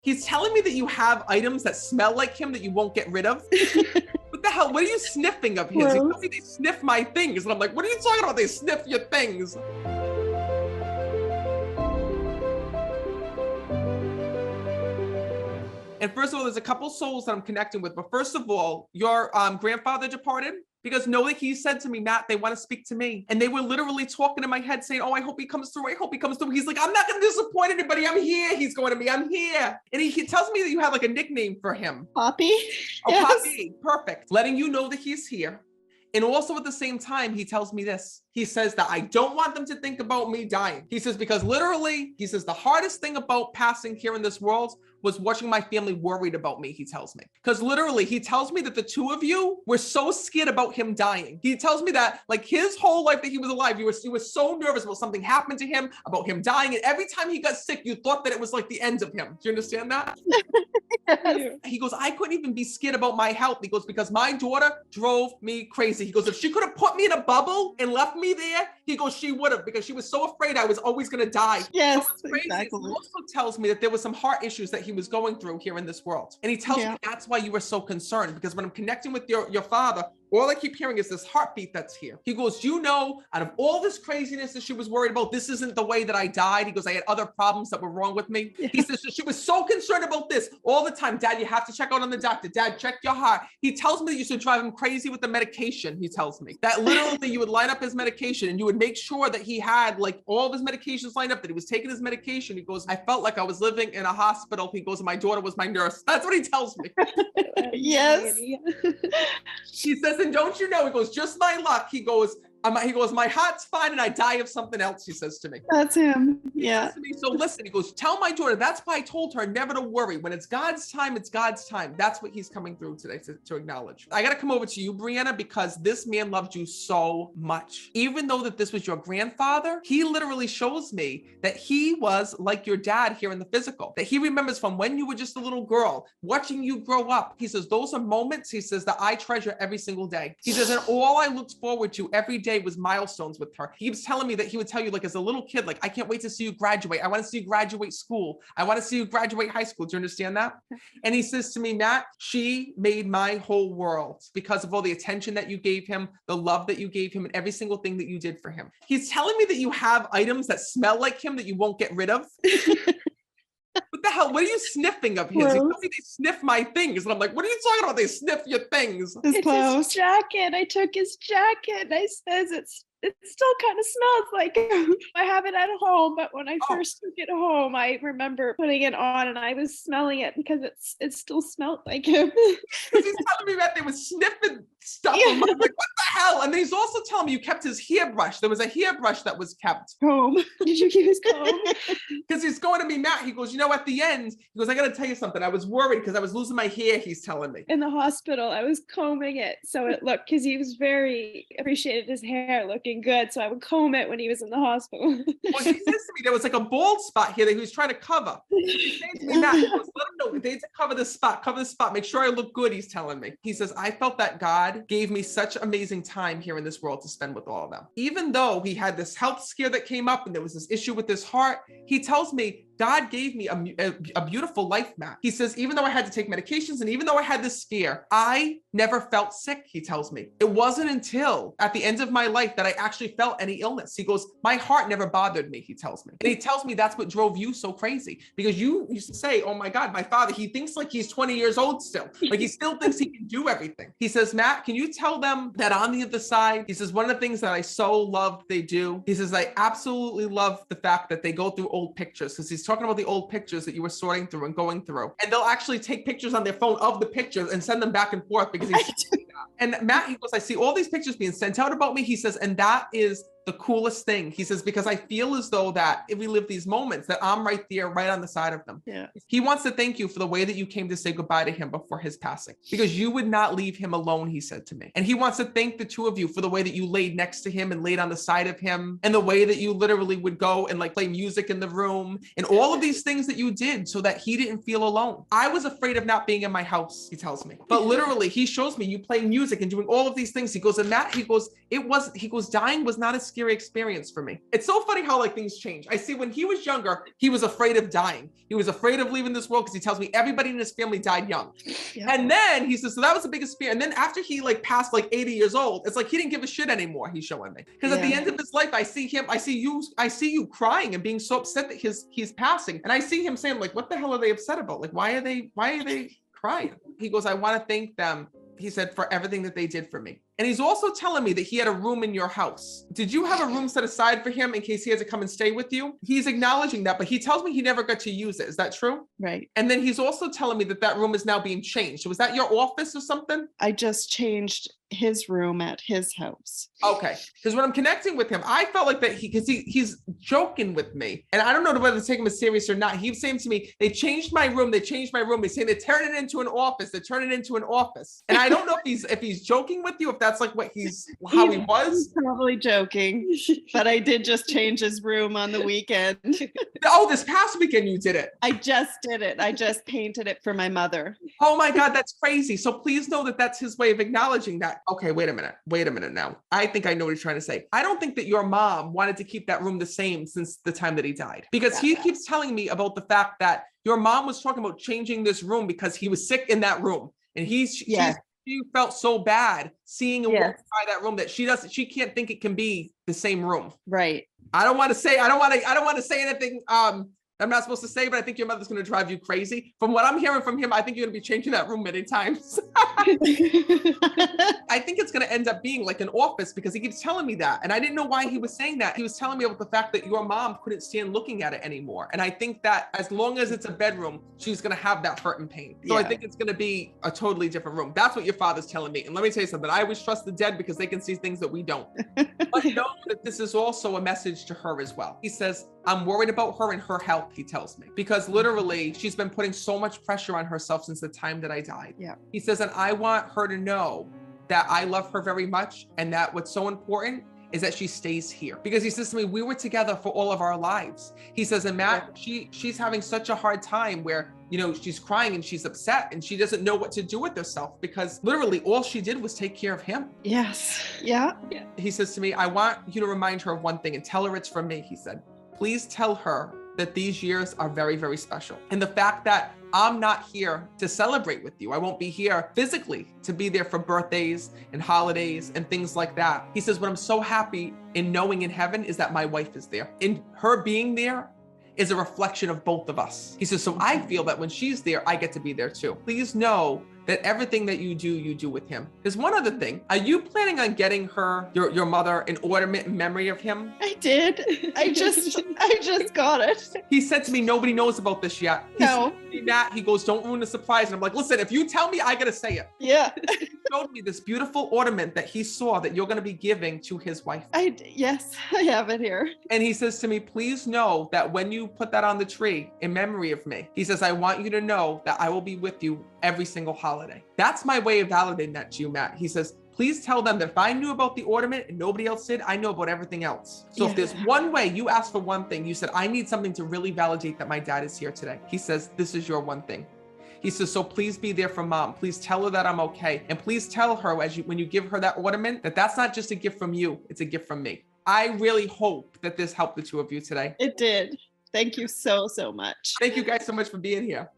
He's telling me that you have items that smell like him that you won't get rid of. What the hell? What are you sniffing of his? He tells me they sniff my things. And I'm like, what are you talking about? They sniff your things. And first of all, there's a couple souls that I'm connecting with. But first of all, your grandfather departed. Because know that he said to me, Matt, they want to speak to me. And they were literally talking in my head saying, oh, I hope he comes through. I hope he comes through. He's like, I'm not going to disappoint anybody. I'm here. He's going to me. I'm here. And he tells me that you have like a nickname for him. Poppy. Oh, yes. Poppy. Perfect. Letting you know that he's here. And also at the same time, he tells me this. He says that I don't want them to think about me dying. He says, because literally, he says the hardest thing about passing here in this world was watching my family worried about me, he tells me. Because literally, he tells me that the two of you were so scared about him dying. He tells me that like his whole life that he was alive, he was so nervous about something happened to him, about him dying. And every time he got sick, you thought that it was like the end of him. Do you understand that? Yes. He goes, I couldn't even be scared about my health. He goes, because my daughter drove me crazy. He goes, if she could have put me in a bubble and left me there, he goes, she would have, because she was so afraid I was always going to die. Yes, so exactly. He also tells me that there was some heart issues that he was going through here in this world. And he tells me that's why you were so concerned, because when I'm connecting with your father, all I keep hearing is this heartbeat that's here. He goes, you know, out of all this craziness that she was worried about, this isn't the way that I died. He goes, I had other problems that were wrong with me. Yeah. He says, she was so concerned about this all the time. Dad, you have to check out on the doctor. Dad, check your heart. He tells me that you should drive him crazy with the medication. He tells me that literally you would line up his medication and you would make sure that he had like all of his medications lined up, that he was taking his medication. He goes, I felt like I was living in a hospital. He goes, my daughter was my nurse. That's what he tells me. Yes. He says, and don't you know, he goes, just my luck. He goes, my heart's fine and I die of something else, he says to me. That's him. Yeah. Me, so listen, he goes, tell my daughter, that's why I told her never to worry. When it's God's time, it's God's time. That's what he's coming through today to acknowledge. I got to come over to you, Brianna, because this man loved you so much. Even though that this was your grandfather, he literally shows me that he was like your dad here in the physical, that he remembers from when you were just a little girl, watching you grow up. He says, those are moments, he says, that I treasure every single day. He says, and all I looked forward to every day was milestones with her. He was telling me that he would tell you, like, as a little kid, like, I can't wait to see you graduate. I want to see you graduate school. I want to see you graduate high school. Do you understand that? And he says to me, Matt, she made my whole world because of all the attention that you gave him, the love that you gave him, and every single thing that you did for him. He's telling me that you have items that smell like him that you won't get rid of. What the hell? What are you sniffing of his? He tells me they sniff my things. And I'm like, what are you talking about? They sniff your things. It's his jacket. I took his jacket. I says it still kind of smells like him. I have it at home, but when I first took it home, I remember putting it on and I was smelling it because it still smelled like him. He's telling me that they were sniffing stuff. Yeah. I'm like, what the hell? And then he's also telling me you kept his hairbrush. There was a hairbrush that was kept. Comb. Did you use comb? Because he's going to me, Matt. He goes, you know, at the end, he goes, I got to tell you something. I was worried because I was losing my hair, he's telling me. In the hospital, I was combing it. So it looked, because he was very appreciated his hair looking good, so I would comb it when he was in the hospital. Well, he says to me there was like a bald spot here that he was trying to cover. He says to me, Matt, he goes, let him know they need to cover this spot, make sure I look good, he's telling me. He says, I felt that God gave me such amazing time here in this world to spend with all of them. Even though he had this health scare that came up and there was this issue with his heart, he tells me God gave me a beautiful life, Matt. He says, even though I had to take medications and even though I had this scare, I never felt sick, he tells me. It wasn't until at the end of my life that I actually felt any illness. He goes, my heart never bothered me, he tells me. And he tells me that's what drove you so crazy, because you used to say, oh my God, my father, he thinks like he's 20 years old still. Like he still thinks he can do everything. He says, Matt, can you tell them that on the other side, he says, one of the things that I so love they do, he says, I absolutely love the fact that they go through old pictures, because he's talking about the old pictures that you were sorting through and going through. And they'll actually take pictures on their phone of the pictures and send them back and forth because he's and Matt, he goes, I see all these pictures being sent out about me. He says, and that is the coolest thing. He says, because I feel as though that if we live these moments, that I'm right there, right on the side of them. Yeah. He wants to thank you for the way that you came to say goodbye to him before his passing, because you would not leave him alone, he said to me. And he wants to thank the two of you for the way that you laid next to him and laid on the side of him, and the way that you literally would go and like play music in the room and all of these things that you did so that he didn't feel alone. I was afraid of not being in my house, he tells me. But literally, he shows me you playing music and doing all of these things. He goes, and Matt, he goes, dying was not as scary scary experience for me. It's so funny how like things change. I see when he was younger, he was afraid of dying. He was afraid of leaving this world because he tells me everybody in his family died young. Yeah. And then he says, so that was the biggest fear. And then after he like passed like 80 years old, it's like he didn't give a shit anymore. He's showing me. Because at the end of his life, I see you crying and being so upset that he's passing. And I see him saying like, what the hell are they upset about? Like, why are they crying? He goes, I want to thank them. He said, for everything that they did for me. And he's also telling me that he had a room in your house. Did you have a room set aside for him in case he has to come and stay with you? He's acknowledging that, but he tells me he never got to use it. Is that true? Right. And then he's also telling me that room is now being changed. So was that your office or something? I just changed his room at his house. Okay. Because when I'm connecting with him, I felt like that he's joking with me. And I don't know whether to take him as serious or not. He was saying to me, they changed my room. They changed my room. They say they turn it into an office. They turn it into an office. And I don't know if he's joking with you, if that's like what how he was. Probably joking, but I did just change his room on the weekend. Oh, this past weekend you did it. I just did it. I just painted it for my mother. Oh my God, that's crazy. So please know that that's his way of acknowledging that. Okay, wait a minute now. I think I know what he's trying to say. I don't think that your mom wanted to keep that room the same since the time that he died, because he keeps telling me about the fact that your mom was talking about changing this room because he was sick in that room. And she felt so bad seeing him walk by that room that she can't think it can be the same room. Right. I don't want to say anything I'm not supposed to say, but I think your mother's going to drive you crazy. From what I'm hearing from him, I think you're going to be changing that room many times. I think it's going to end up being like an office because he keeps telling me that. And I didn't know why he was saying that. He was telling me about the fact that your mom couldn't stand looking at it anymore. And I think that as long as it's a bedroom, she's going to have that hurt and pain. So I think it's going to be a totally different room. That's what your father's telling me. And let me tell you something. I always trust the dead because they can see things that we don't. But know that this is also a message to her as well. He says, I'm worried about her and her health, he tells me, because literally she's been putting so much pressure on herself since the time that I died. Yeah. He says, and I want her to know that I love her very much and that what's so important is that she stays here. Because he says to me, we were together for all of our lives. He says, and Matt, she's having such a hard time where, you know, she's crying and she's upset and she doesn't know what to do with herself because literally all she did was take care of him. Yes. Yeah. He says to me, I want you to remind her of one thing and tell her it's from me. He said, please tell her that these years are very, very special. And the fact that I'm not here to celebrate with you. I won't be here physically to be there for birthdays and holidays and things like that. He says, what I'm so happy in knowing in heaven is that my wife is there. And her being there is a reflection of both of us. He says, so I feel that when she's there, I get to be there too. Please know that everything that you do with him. There's one other thing. Are you planning on getting her, your mother, an ornament in memory of him? I did. I just got it. He said to me, nobody knows about this yet. No. Matt, he goes, don't ruin the surprise. And I'm like, listen, if you tell me, I gotta say it. Yeah. He showed me this beautiful ornament that he saw that you're gonna be giving to his wife. Yes, I have it here. And he says to me, please know that when you put that on the tree in memory of me, he says, I want you to know that I will be with you every single holiday. That's my way of validating that to you, Matt. He says, please tell them that if I knew about the ornament and nobody else did, I know about everything else. So if there's one way you asked for one thing, you said, I need something to really validate that my dad is here today. He says, this is your one thing. He says, so please be there for mom. Please tell her that I'm okay. And please tell her when you give her that ornament, that that's not just a gift from you, it's a gift from me. I really hope that this helped the two of you today. It did. Thank you so much. Thank you guys so much for being here.